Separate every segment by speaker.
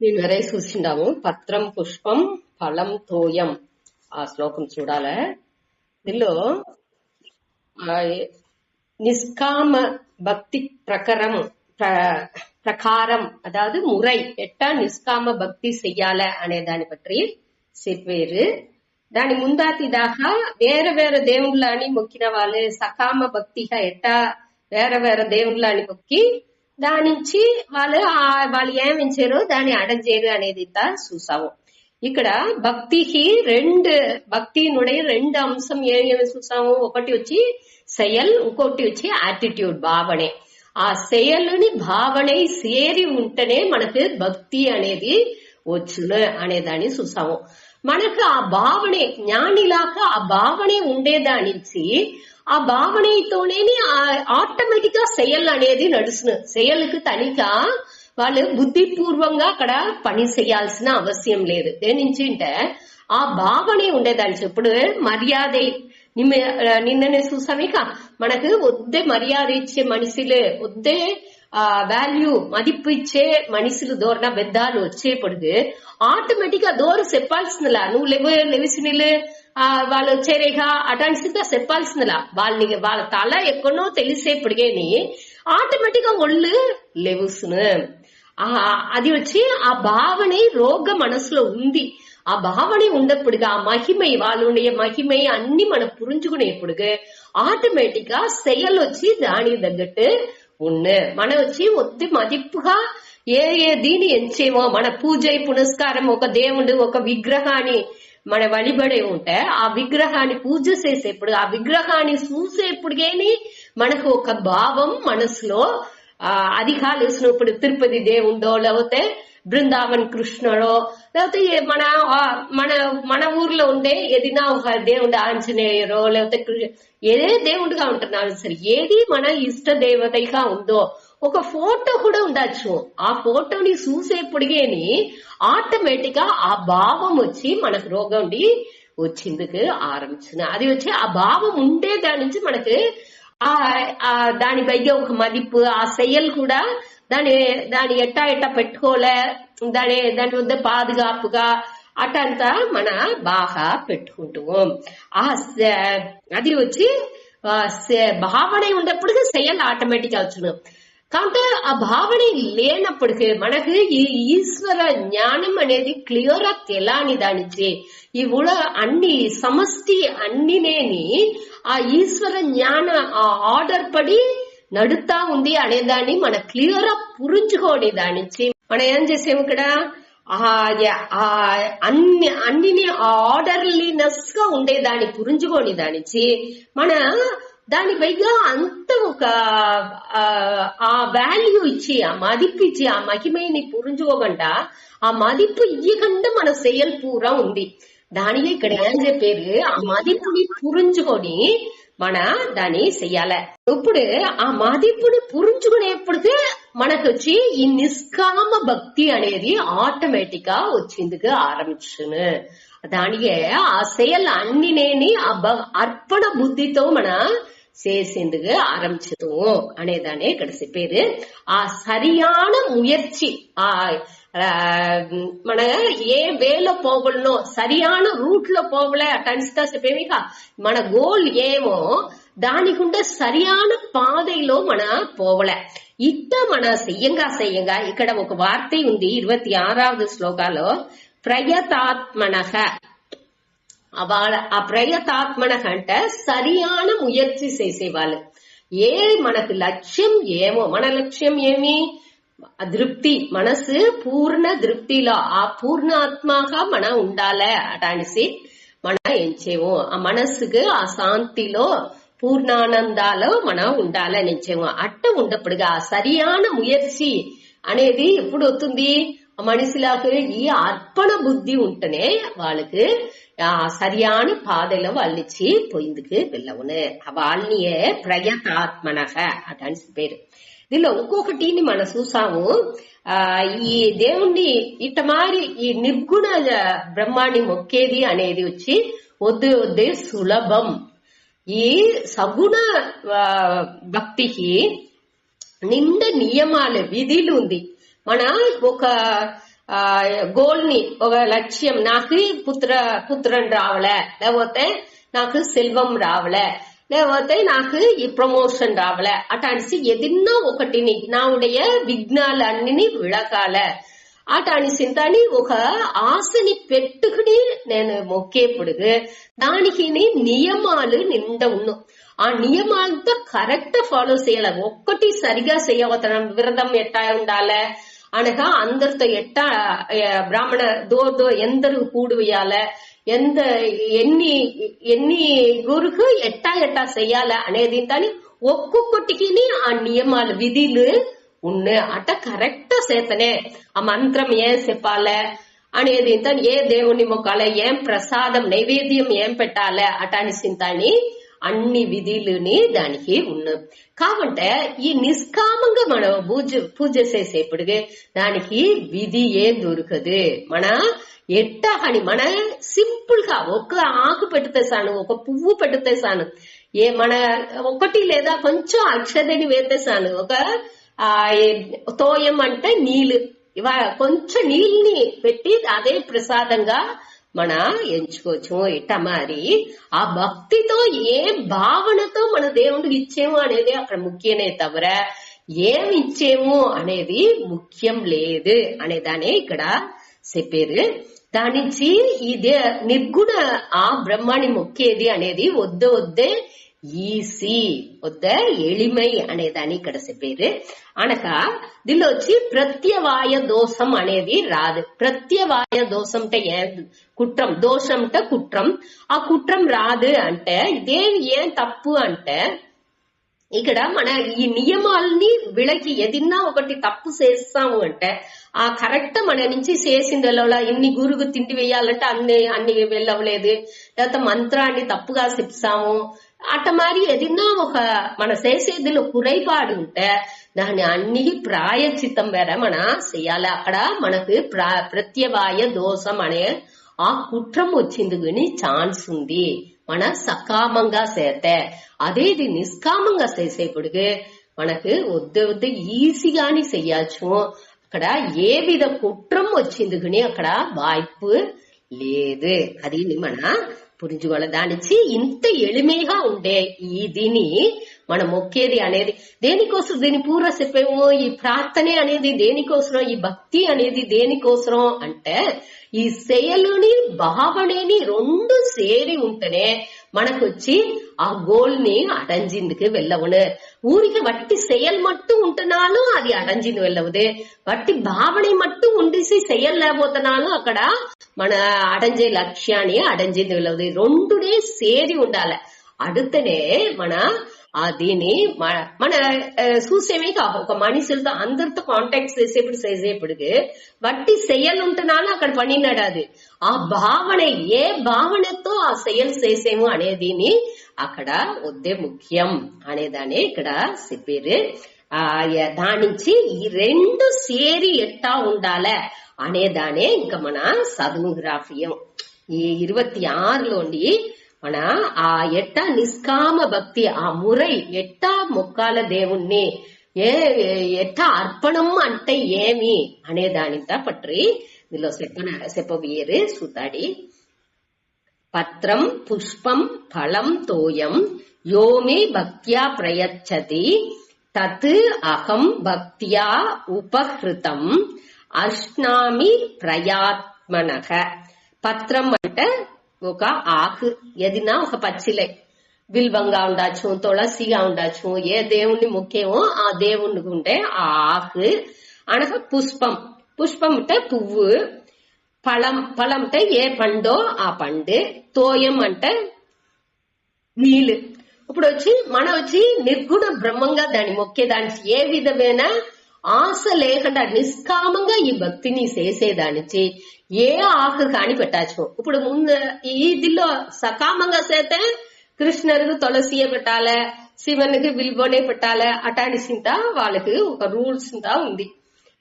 Speaker 1: దీని వరే చూసిండాము. పత్రం పుష్పం ఫలం తోయం ఆ శ్లోకం చూడాల. దీనిలో நிஷ்காம பக்தி பிரகாரம் அதாவது முறை எட்டா நிஷ்காம பக்தி செய்யால అనే దాని పற்றி చెప్పారు. దాని ముందాతిదాక వేరే వేరే దేవుళ్ళని మొక్కిన వాళ్ళు సకామ భక్తిగా ఎట్టా వేరే వేరే దేవుళ్ళని మొక్కి దాని నుంచి వాళ్ళు ఏమించారు దాన్ని అడగజేరు అనేది చూసాము. ఇక్కడ భక్తికి భక్తినుடைய రెండు అంశం ఏమేమి చూసాము. ఒకటి వచ్చి செயல், ఇంకోటి వచ్చి యాటిట్యూడ్ భావనే. ఆ செயలుని భావనే సేరి ఉంటేనే మనకు భక్తి అనేది వచ్చును అనేదాన్ని చూసాము. మనకు ఆ భావనే జ్ఞానిలాగా ఆ భావనే ఉండేదానించి ఆ భావనతోనే ఆటోమేటిక్ గా செயல் అనేది నడుచును. செயலுக்கு తనిగా వాళ్ళు బుద్ధిపూర్వంగా అక్కడ పని చేయాల్సిన అవసరం లేదు. దేనించి అంటే ఆ భావనే ఉండేదాన్ని. ఇప్పుడు మర్యాద నిన్ననే చూసామేక మనకు ఒద్దే మర్యాద ఇచ్చే మనుషులు ఒద్దే వాల్యూ మదిప్పు ఇచ్చే మనుషులు దూరన పెద్దాలు వచ్చేప్పుడు ఆటోమేటిక్ గా దూర చెప్పాల్సిందిలా. నువ్వు లెవిసినిలు వాళ్ళు వచ్చేరేగా అటాన్సిగా చెప్పాల్సిందిలా. వాళ్ళ తల ఎక్కడో తెలిసేప్పుడుగాని ఆటోమేటిక్ గా ఒళ్ళు లెవుసును. అది వచ్చి ఆ భావనే రోగ మనసులో ఉంది. ఆ భావనే ఉండప్పుడుగా ఆ మహిమై వాళ్ళుండే మహిమై అన్ని మనం పురించుకునేప్పుడు ఆటోమేటిక్ గా செயல் వచ్చి దానికి తగ్గట్టు ఉన్నా. మనం వచ్చి ఒత్తి మదిప్పుగా ఏ దీని ఎంచేమో మన పూజ పునస్కారం ఒక దేవుడు ఒక విగ్రహాన్ని మన వழிబడే ఉంటే ఆ విగ్రహాన్ని పూజ చేసేప్పుడు ఆ విగ్రహాన్ని చూసేప్పుడుగాని మనకు ఒక భావం మనసులో అది కాలేసినప్పుడు తిరుపతి దేవుడో లేకపోతే బృందావన్ కృష్ణుడో లేకపోతే మన ఊర్లో ఉండే ఏదైనా ఒక దేవుడు ఆంజనేయరో లేకపోతే ఏ దేవుడుగా ఉంటున్నాడు సరే ఏది మన ఇష్ట దేవతగా ఉందో ఒక ఫోటో కూడా ఉండొచ్చు. ఆ ఫోటోని చూసేప్పుడుగాని ఆటోమేటిక్ గా ఆ భావం వచ్చి మనకు రోగం వచ్చిందుకు ఆరంభించిన. అది వచ్చి ఆ భావం ఉండే దాని నుంచి మనకు దాని పైగా ఒక మదిప్పు ఆ செயல் కూడా దాని ఎట్టా పెట్టుకోలే దాని వద్ద పాదుగాపుగా అటంతా మన బాగా పెట్టుకుంటాం. అది వచ్చి భావన ఉన్నప్పుడు செயல் ఆటోమేటిక్ వచ్చును. కాబట్టి ఆ భావన లేనప్పటికీ మనకు ఈ ఈశ్వర జ్ఞానం అనేది క్లియర్ గా తెలాని దానిచ్చి ఈ అన్ని సమష్టి అన్నినేని ఆ ఈశ్వర జ్ఞాన ఆ ఆర్డర్ పడి నడుతా ఉంది అనేదాన్ని మన క్లియర్ గా పురించుకోని దానిచ్చి మనం ఏం చేసాము ఇక్కడ అన్నిని ఆర్డర్లీనెస్ గా ఉండేదాన్ని పురించుకోని దానిచ్చి మన దాని పైగా అంత ఒక ఆ వాల్యూ ఇచ్చి ఆ మదిప్పు ఇచ్చి ఆ మహిమని పురించుకోకుండా ఆ మదిప్పు ఇయ్యకుండా మన செயல் పూరా ఉంది. దానికి ఇక్కడ ఏం చెప్పారు ఆ మదిప్పుని పురించుకొని మన దాన్ని చెయ్యాల. ఇప్పుడు ఆ మదిప్పుని పురించుకునేప్పటికే మనకు వచ్చి ఈ నిష్కామ భక్తి అనేది ఆటోమేటిక్ గా వచ్చిందుకు ఆరంభించును. దానికి ఆ செயல் అన్నినేని అర్పణ బుద్ధితో మన చేసేందుకు ఆరంభించుతాం అనేదాన్ని ఇక్కడ చెప్పారు. ఆ సరియాన ముయర్చి మన ఏ వేలో పోగలనో సరియాన రూట్ లో పోగలే అటన్స్తా చెప్పేమిక మన గోల్ ఏమో దానికుండే సరియాన పాதைలో మన పోవలే. ఇట్ట మన చెయ్యంగా ఇక్కడ ఒక వార్త ఉంది 26వ శ్లోకాలో ప్రయతాత్మనః. ఆ ప్రయతాత్మనః అంటే సరియాన ముయర్చి చేసేవాళ్ళు. మనకు లక్ష్యం ఏమో మన లక్ష్యం ఏమి తృప్తి మనసు పూర్ణ తృప్తిలో ఆ పూర్ణాత్మగా మన ఉండాలి అటానిసి మన ఏం చేయము ఆ మనసుకు ఆ శాంతిలో పూర్ణానందాలో మనం ఉండాలని ఎంచేమో అట్ట ఉండప్పుడుగా సరియాన ముయర్చి అనేది ఎప్పుడు వస్తుంది మనిషిలాగా ఈ అర్పణ బుద్ధి ఉంటేనే వాళ్ళకి ఆ సరియాన పాదలో వాళ్ళనిచ్చి పోయిందుకు వెళ్ళవును. వాళ్ళనియే ప్రయతాత్మనః అటాని పేరు. దీనిలో ఇంకొకటి మనం చూసాము ఈ దేవుణ్ణి ఇట్ట మారి ఈ నిర్గుణ బ్రహ్మాన్ని మొక్కేది అనేది వచ్చి వద్దే సులభం. ఈ సగుణ భక్తికి నిండా నియమాలు విధులు ఉంది. మన ఒక గోల్ని ఒక లక్ష్యం, నాకు పుత్రన్ రావలే, లేకపోతే నాకు సెల్వం రావలే, లేకపోతే నాకు ఈ ప్రమోషన్ రావలే, అటానిసి ఏదన్నా ఒకటిని నావుடைய విఘ్నాలన్నీ విళకాల అటానిసింతని ఒక ఆశని పెట్టుకుని నేను మొక్కేప్పుడు దానికి నియమాలు నిండా ఉన్ను. ఆ నియమాలతో కరెక్ట్ ఫాలో చేయాలి. ఒక్కటి సరిగా చేయవతనం. విరదం ఎట్టా ఉండాలి అనగా అందరితో ఎట్టా బ్రాహ్మణ దోర్దో ఎందరు కూడువేయాల, ఎన్ని గురుకు ఎట్టా చెయ్యాలి అనేది దాని ఒక్కొక్కటికి ఆ నియమాలు విధులు ఉన్నాయి. అట కరెక్ట్ చేతనే ఆ మంత్రం ఏం చెప్పాలి అనేది ఏ దేవుని మొక్కాలి, ఏం ప్రసాదం నైవేద్యం ఏం పెట్టాలి అటానిసింతాని అన్ని విధులని దానికి ఉన్నాయి. కాబట్టి ఈ నిష్కామంగా మనం పూజ చేసేప్పుడు దానికి విధి ఏం దొరకదు. మన ఎట్టా అని మన సింపుల్ గా ఒక ఆకు పెడితే చాను, ఒక పువ్వు పెడితే చాను, మన ఒకటి లేదా కొంచెం అక్షదని వేస్తే చాను, ఒక తోయం అంటే నీళ్లు, కొంచెం నీళ్ళని పెట్టి అదే ప్రసాదంగా మన ఎంచుకోవచ్చు. ఇట్ట మరి ఆ భక్తితో ఏ భావనతో మన దేవుడికి ఇచ్చేము అనేది అక్కడ ముఖ్యమే తవిర ఏమి ఇచ్చేము అనేది ముఖ్యం లేదు అనేదానే ఇక్కడ చెప్పారు. దాని నుంచి ఇదే నిర్గుణ ఆ బ్రహ్మాన్ని మొక్కేది అనేది వద్దే ఈసీ ఎళిమై అనేదాన్ని ఇక్కడ చెప్పారు. అనగా దీనిలో వచ్చి ప్రత్యవాయ దోషం అనేది రాదు. ప్రత్యవాయ దోషం అంటే కుట్రం, దోషం అంటే కుట్రం. ఆ కుట్రం రాదు అంటే ఇదేమి ఏం తప్పు అంటే ఇక్కడ మన ఈ నియమాలని వీళ్ళకి ఏదన్నా ఒకటి తప్పు చేస్తాము అంటే ఆ కరెక్ట్ మన నుంచి చేసింది వెళ్ళవలా. ఇన్ని గురుగు తిండి వేయాలంటే అన్ని వెళ్ళవలేదు, లేకపోతే మంత్రాన్ని తప్పుగా చెప్తాము అట్ట మరి ఏదన్నా ఒక మన చేసేదిలో కురైపాడు ఉంటే దాన్ని అన్ని ప్రాయచిత్తం వేరే మన చెయ్యాలి. అక్కడ మనకు ప్రత్యవాయ దోషం అనే ఆ కుట్రం వచ్చింది కానీ ఛాన్స్ ఉంది మన సకామంగా చేస్తే. అదేది నిష్కామంగా చేసేప్పుడు మనకు వద్దు ఈజీగాని చెయ్యొచ్చు. అక్కడ ఏ విధ కుట్రం వచ్చింది కానీ అక్కడ వాய்ப்பு లేదు. అది మన పురించుకోవాలి. దానిచ్చి ఇంత ఎளிமைగా ఉండే ఈ దీని మనం మొక్కేది అనేది దేనికోసం, దీని పూర్వ చెప్పేమో ఈ ప్రార్థనే అనేది దేనికోసం, ఈ భక్తి అనేది దేనికోసం అంటే ఈ செயలుని భావనేని రెండు సేరి ఉంటేనే మనకొచ్చి ఆ గోల్ ని అడంజిందుకు వెళ్ళవును. ఊరికి వట్టి செயல் மட்டும் ఉంటున్నాலும் అది అడంజింది వెళ్ళవుదు. వట్టి భావన మట్టు ఉండిసి செயல் లేకపోతున్నాலும் అక్కడ మన అడంజే లక్ష్యాన్ని అడంజింది వెళ్ళవుదు. రెండునే సేరి ఉండాలి. అడుతనే మన దీని మన చూసేమే కాదు, ఒక మనుషులతో అందరితో కాంటాక్ట్ చేసేప్పుడు వట్టి செயல் ఉంటున్నాను అక్కడ పనినాడు. అది ఆ భావన ఏ భావనతో ఆ செயல் చేసేము అనేదిని అక్కడ వద్దే ముఖ్యం అనేదాన్ని ఇక్కడ చెప్పారు. దానించి ఈ రెండు సేరి ఎట్టా ఉండాలి అనేదానే ఇంకా మన చదువుగ్రాఫియం ఈ 26లోని మన ఆ ఎట్టా నిష్కామ భక్తి ఆ మురై ఎట్టా మొక్కాల దేవుణ్ణి ఎట్టా అర్పణం అంటే ఏమి అనే దానితో పట్టి దీనిలో చెప్పబోయేరు సూతాడి. పత్రం పుష్పం ఫలం తోయం యోమే భక్త్యా ప్రయచ్చతి తత్ అహం భక్త్యా ఉపహృతం అశ్నామి ప్రయాత్మనః. పత్రం అంటే ఒక ఆకు, ఏదినా ఒక పచ్చిలే, బిల్వంగా ఉండొచ్చు, తులసిగా ఉండొచ్చు, ఏ దేవుణ్ణి ముఖ్యమో ఆ దేవుణ్ణికి ఉంటే ఆ ఆకు అనగా పుష్పం, పుష్పం అంటే పువ్వు, ఫలం అంటే ఏ పండో ఆ పండు, తోయం అంటే నీళ్ళు. ఇప్పుడు మనం నిర్గుణ బ్రహ్మంగా దాన్ని మొక్కేదానికి ఏ విధమైన ఆశ లేకుండా నిష్కామంగా ఈ భక్తిని చేసేదానికి ఏ ఆకు కాని పెట్టచ్చు. ఇప్పుడు ముందు ఇదిలో సకామంగా చేస్తే కృష్ణుడికి తులసియే పెట్టాలి, శివునికి బిల్వనే పెట్టాలి, అటానిసింత వాళ్ళకి ఒక రూల్స్ ఉంది.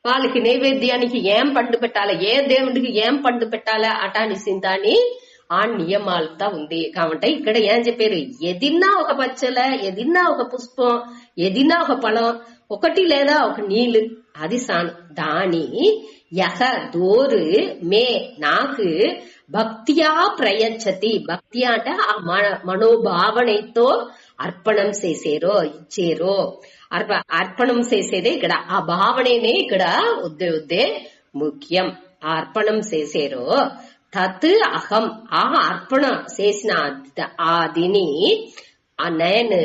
Speaker 1: వాళ్ళకి నైవేద్యానికి ఏం పండు పెట్టాలి, ఏ దేవుడికి ఏం పండు పెట్టాలి అటానిసింత అని ఆ నియమాలతో ఉంది. కాబట్టి ఇక్కడ ఏం చెప్పారు, ఎదిన్నా ఒక పచ్చల, ఎదిన్నా ఒక పుష్పం, ఎదిన్నా ఒక ఫలం, ఒకటి లేదా ఒక నీళ్లు అది సాను. దాని యహ దోరు మే నాకు భక్తియా ప్రయచ్చతి, భక్తి అంటే ఆ మనోభావనతో అర్పణం చేసేరో ఇచ్చేరో, అర్పణం చేసేదే ఇక్కడ ఆ భావననే ఇక్కడ ఉద్దే ముఖ్యం. ఆ అర్పణం చేసేరో తత్ అహం, ఆ అర్పణ చేసిన అదిని నేను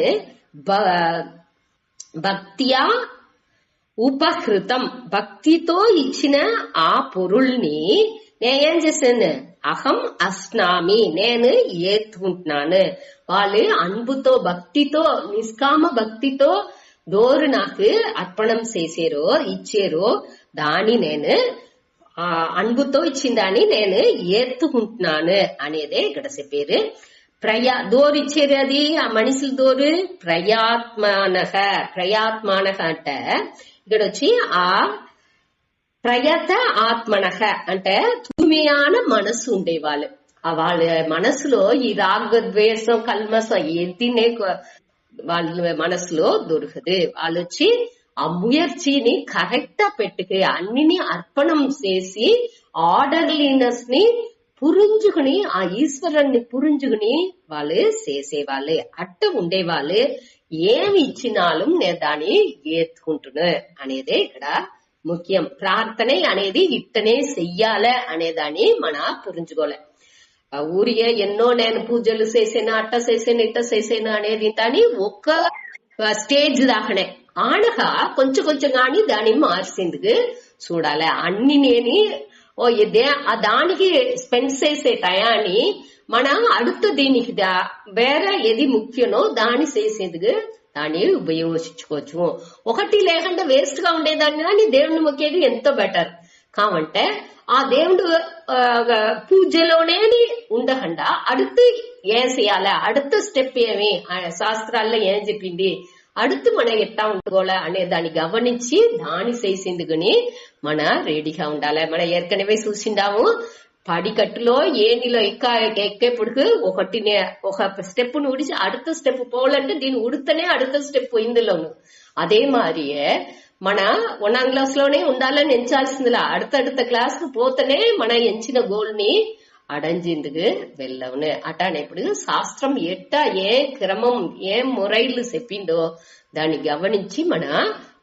Speaker 1: భక్తియా ఉపహృతం, భక్తితో ఇచ్చిన ఆ పొరుల్ని నేనేం చేశాను, అహం అస్నామి, నేను ఏత్తుకుంటున్నాను. వాళ్ళు అన్బుతో భక్తితో నిష్కామ భక్తితో డోరు నాకు అర్పణం చేసేరో ఇచ్చేరో దాని నేను అన్బుతో ఇచ్చిన దాన్ని నేను ఏత్తుకుంటున్నాను అనేదే ఇక్కడ చెప్పారు. దోరు ఇచ్చేది అది ఆ మనుషుల దోరు ప్రయాత్మానహ. ప్రయాత్మానహ అంటే ఇక్కడ వచ్చి ఆ ప్రయత ఆత్మనహ అంటే తూమియాన మనసు ఉండేవాళ్ళు. వాళ్ళ మనసులో ఈ రాగద్వేషం కల్మసం ఎదినే వాళ్ళ మనసులో దొరకదు. వాళ్ళు వచ్చి ఆ ముయర్చిని కరెక్ట్ గా పెట్టుకు అన్నిని అర్పణం చేసి ఆర్డర్లీనెస్ ని పురించుకుని ఆ ఈశ్వరుణ్ణి పురించుకుని వాళ్ళు చేసేవాళ్ళు. అట్ట ఉండేవాళ్ళు. ఏమి ఇచ్చినాலும் నేను దాన్ని ఏత్తుకుంటున్నా అనేదే ఇక్కడ ముఖ్యం. ప్రార్థన అనేది ఇట్టనే చెయ్యాలే అనేదాన్ని మన పురించుకోలే. ఊరికే ఎన్నో నేను పూజలు చేసాను, అట్ట చేసాను, ఇట్ట చేసాను అనేది కానీ ఒక్క స్టేజ్ దాకానే ఆనగా కొంచెం కొంచెం గాని దాన్ని మార్చేందుకు చూడాలి. అన్ని నేని దానికి స్పెండ్ చేసే టయాన్ని మన అడుత దీనికి వేరే ఏది ముఖ్యనో దాన్ని చేసేందుకు దాన్ని ఉపయోగించుకోవచ్చు. ఒకటి లేకుండా వేస్ట్ గా ఉండేదాన్ని కానీ దేవుని మొక్కేది ఎంతో బెటర్. కావంటే ఆ దేవుడు పూజలోనే ఉండకుండా అడుతు ఏం చేయాలి, అడుత స్టెప్ ఏమి శాస్త్రాల్లో ఏం చెప్పింది, அடுத்து మన ఎట్టా ఉండుకోవాలా అనే దాన్ని గమనించి దాని చేసేందుకుని మన రెడీగా ఉండాలి. మనం ఏற்கனவே చూసిండాము படிக்கட்டுలో ఏనిలో ఎక్కేపుడుకు ఒక స్టెప్ ను ఉడిచి அடுத்த స్టెప్ పోవాలంటే దీన్ని ఉడితేనే அடுத்த స్టెప్ ఇందులోను. அதே மாதிரியே మన 1వ క్లాస్ లోనే ఉండాలని ఎంచాల్సిందిలా அடுத்த క్లాస్ కు పోతేనే మన ఎంచిన గోల్ ని అడంజిందుకు వెళ్ళవును. అటానేప్పుడు శాస్త్రం ఎట్టా ఏ క్రమం ఏ మురైలు చెప్పిందో దాన్ని గమనించి మన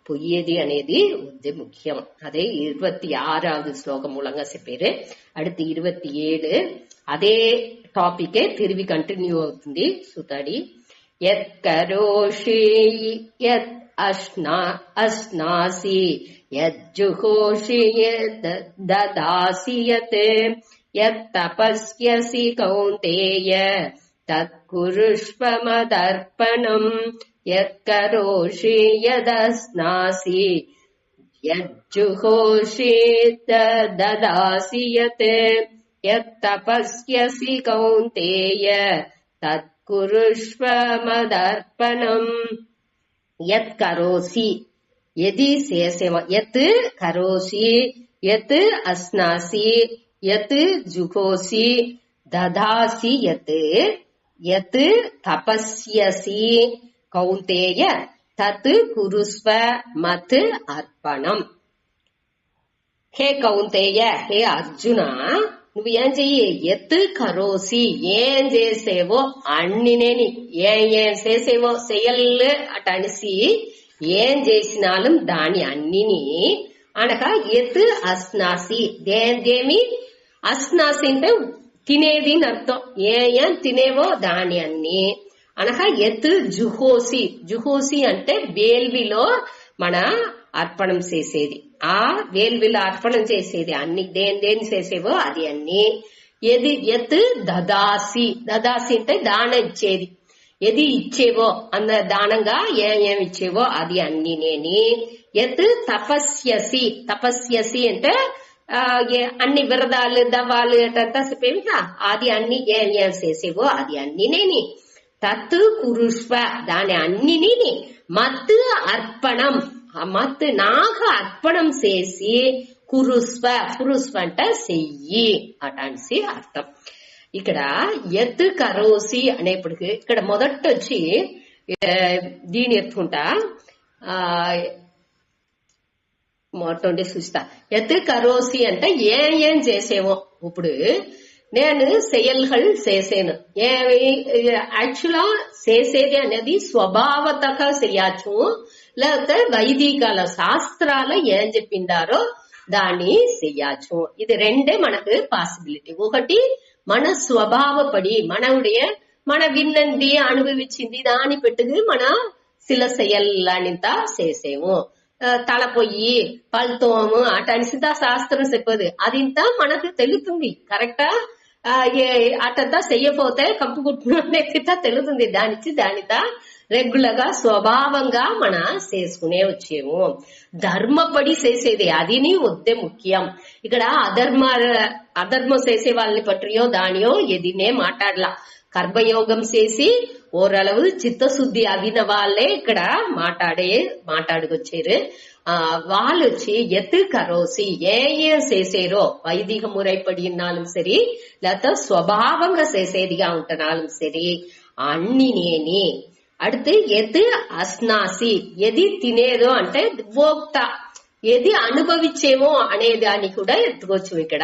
Speaker 1: పొయ్యేది అనేది ఉంది ముఖ్యం. అదే 26వ శ్లోకం మూలంగా చెప్పారు. அடுத்து 27 అదే టాపికే తిరిగి కంటిన్యూ అవుతుంది. సుతాడి యత్ కరోషి యత్ అస్నాసి యత్ జుహోషి యత్ దదాసి యత్ యత్ తపస్యసి కౌంతేయ తత్ కురుష్వ మదర్పణం యత్ కరోషి యదస్నాసి యత్ జుహోషి దదాసి యత్ యత్ తపస్యసి కౌంతేయ తత్ కురుష్వ మదర్పణం. యత్ కరోసి యది సేసేవ యత్ కరోసి యత్ అస్నాసి యత్ జుహోసి దదాసి యత్ యత్ తపస్యసి కౌంతేయ తత్ కురుస్వ మత్ అర్పణం. హే కౌంతేయ, హే అర్జున, నువ్వు ఏం చెయ్యి, ఎత్ కరోసి ఏం చేసేవో అన్నినేని ఏం చేసేవో చెయ్యలు అట అనిసి ఏం చేసినాலும் దాని అన్నిని అనగా ఎత్ అస్నాసి దేమి అస్నాసి అంటే తినేది అర్థం. ఏం తినేవో దాని అన్ని అనగా ఎత్ జుహోసి, జుహోసి అంటే వేల్విలో మన అర్పణం చేసేది. ఆ వేల్విలో అర్పణం చేసేది అన్ని దేని చేసేవో అది అన్ని. ఎది ఎత్ దదాసి, దదాసి అంటే దానం ఇచ్చేది. ఎది ఇచ్చేవో అన్న దానంగా ఏం ఇచ్చేవో అది అన్ని నేని. ఎత్ తపస్యసి, తపస్యసి అంటే అన్ని విరదాలు దవాలు అటంతా చెప్పేవి అది అన్ని ఏం చేసేవో అది అన్ని నేని. తత్ కురుష్వ దాని అన్నిని మత్ అర్పణం, మత్ నాకు అర్పణం చేసి కురుస్వ, కురుస్వ అంటే చెయ్యి అటాన్సి అర్థం. ఇక్కడ యత్ కరోసి అనేప్పటికి ఇక్కడ మొదట వచ్చి దీని ఎత్తుకుంటా మొత్తం చూస్తా. ఎత్ కరోసి అంటే ఏం చేసేవో. ఇప్పుడు నేను సెయల్கள் చేసేను. యాక్చువల్గా చేసేది అనేది స్వభావతగా చేయొచ్చు, లేకపోతే వైదికాల శాస్త్రాల ఏం చెప్పిండారో దాన్ని చెయ్యొచ్చు. ఇది రెండే మనకు పాసిబిలిటీ. ఒకటి మన స్వభావపడి మన విన్నంది అనుభవించింది దాన్ని పెట్టుకుని మన சில செயல்లంతా చేసేము. తలపోయి పల్తోము అటనిసిదా శాస్త్రం చెప్పదు, అదింతా మనకు తెలుస్తుంది. కరెక్టా? అటంతా చెయ్యపోతే కంపు కుట్టినట్టు తెలుస్తుంది. దానితో రెగ్యులర్ గా స్వభావంగా మన చేసుకునే వచ్చేము. ధర్మపడి చేసేది అదిని వద్దే ముఖ్యం. ఇక్కడ అధర్మం చేసే వాళ్ళని పట్టియో దానియో ఎదినే మాట్లాడలా. కర్మయోగం చేసి ఓరளவு చిత్తశుద్ధి అవిన వాళ్ళే ఇక్కడ మాట్లాడుకొచ్చారు. వాళ్ళు వచ్చి ఎత్తు కరోసి ఏం చేసేరో వైదిక ముறைப்படினாலும் సరి, లేకపోతే స్వభావంగా చేసేదిగా ఉంటున్నాலும் సరి అన్ని నేని. அடுத்து எது అస్నాసి, ఎది తినేదో అంటే భోక్త, ఎది అనుభవించేమో అనేదాన్ని కూడా ఎత్తుకోవచ్చు ఇక్కడ.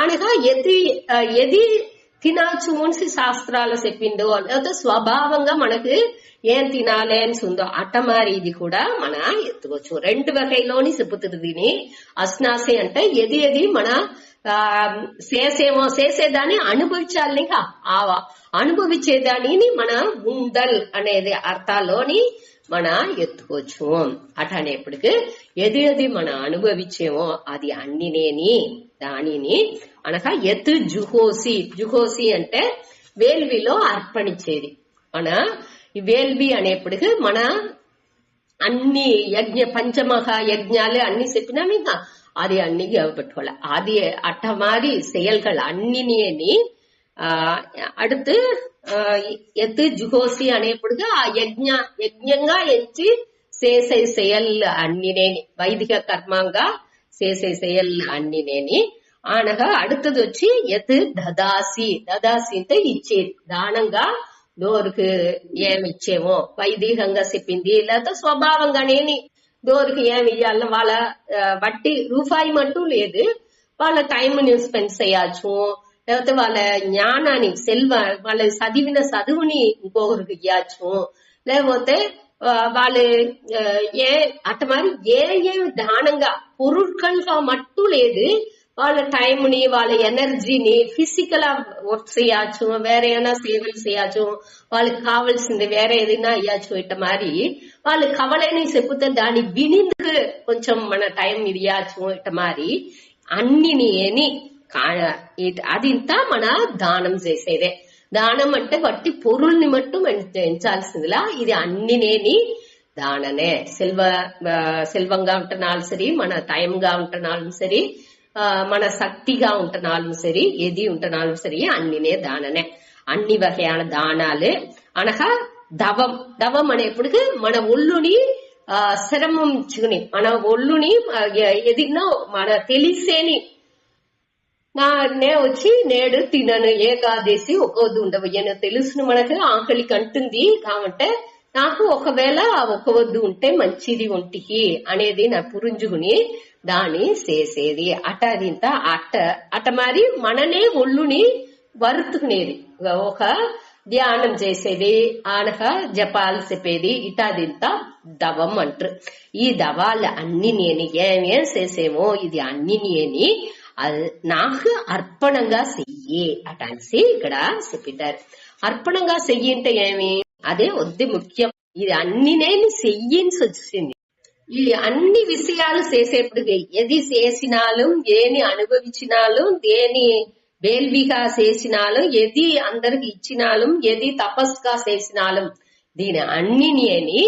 Speaker 1: అనగా ఎది తినచ్చు అని శాస్త్రాలు చెప్పిందో, లేకపోతే స్వభావంగా మనకు ఏం తినాలి అని ఉందో అట్టమారి ఇది కూడా మన ఎత్తుకోవచ్చు. రెండు వకైలోని చెప్పుతుంది దీని. అస్నాసి అంటే ఎది మన చేసేదాన్ని అనుభవించాలి. అనుభవించేదానిని మన ముందల్ అనేది అర్థాల్లోని మన ఎత్తుకోవచ్చు. అటనేప్పటికి ఎది మన అనుభవించేమో అది అన్నినేని దానిని అనగా ఎత్తు జుహోసి అంటే వేల్విలో అర్పణించేది. మన వేల్వి అనేప్పటికి మన అన్ని పంచమహా యజ్ఞాలు అన్ని చెప్పినాం. ఇంకా అది అన్ని పెట్టుకోవాలి. అది అట్టమారి செயல்கள் అన్నిని அடுத்து ఎత్తు జుహోసి అనేప్పటికి ఆ యజ్ఞంగా ఎంచి చేసే செயல் అన్నినేని, వైదిక కర్మంగా చేసే செயல் అన్నినేని. అనగా அடுத்தது వచ్చి ఎత్ దదాసి అంటే ఇచ్చేది. దానంగా డోరుకు ఏమిచ్చేమో వైదికంగా చెప్పింది, లేకపోతే స్వభావంగానేని డోరుకు ఏమి ఇయ్యాలని వాళ్ళ బట్టి రూపాయి మట్టు లేదు. వాళ్ళ టైంని స్పెండ్ చేయొచ్చు, లేకపోతే వాళ్ళ జ్ఞానాన్ని వాళ్ళ చదివిన చదువుని ఇంకొకరికి ఇవ్వచ్చు, లేకపోతే వాళ్ళు అట్టమారి ఏమి దానంగా పొరుట్కల్గా మట్టు లేదు. వాళ్ళ టైంని వాళ్ళ ఎనర్జీని ఫిజికల్ వర్క్ చేయొచ్చు, వేరే ఏమైనా సేవలు చేయొచ్చు, వాళ్ళకి కావాల్సింది వేరే ఏదైనా ఇవ్వచ్చు. ఇట్ట మరి వాళ్ళు కవలేని చెప్తే దాన్ని వినిందుకు కొంచెం మన టైం ఇవ్వచ్చు. ఇట్ట మరి అన్నిని అదింతా మన దానం చేసేదే. దానం అంటే వట్టి పొరుల్ని మట్టు ఎంచాల్సిందిలా ఇది అన్నినేని దాననే. సెల్వంగా ఉంటున్నాళ్ళు సరి, మన టైంగా ఉంటున్నాళ్ళు సరి, మన శక్తిగా ఉంటున్నాళ్ళు సరి, ఎది ఉంటున్నాళ్ళు సరి అన్నినే దాననే. అన్ని వகையான దానాలు అనగా దవం అనేప్పటికి మన ఒళ్ళుని శ్రమించుకుని, మన ఒళ్ళుని ఎదిగినా మన తెలిసేని నే వచ్చి నేడు తినను ఏకాదశి ఒక్కొద్దు ఉండవయ్యను తెలుసును, మనకు ఆకలి కంటుంది కాబట్టి నాకు ఒకవేళ ఒక్కవద్దు ఉంటే మంచిది ఒంటికి అనేది నా పురుంజుకుని దాన్ని చేసేది. అటదింత అట మరి మననే ఒళ్ళుని వరుతుకునేది. ఒక ధ్యానం చేసేది, ఆనక జపాలు చెప్పేది, ఇటాదింత దవం అంటారు. ఈ దవాళ్ళు అన్ని నేను ఏమేం చేసేమో ఇది అన్నిని అని నాకు అర్పణంగా చెయ్యి అటాన్సి ఇక్కడ చెప్పిட்டாరు. అర్పణంగా చెయ్యి అంటే ఏమి, అదే వద్దు ముఖ్యం. ఇది అన్ని నేను చెయ్యిని వచ్చింది. ఈ అన్ని విషయాలు చేసేప్పుడు ఏది చేసినాலும் ఏని అనుభవించినాலும் దేని వేల్విగా చేసినాலும் ఏది అందరికి ఇచ్చినాலும் ఏది తపస్సుగా చేసినాலும் దీని అన్నిని అని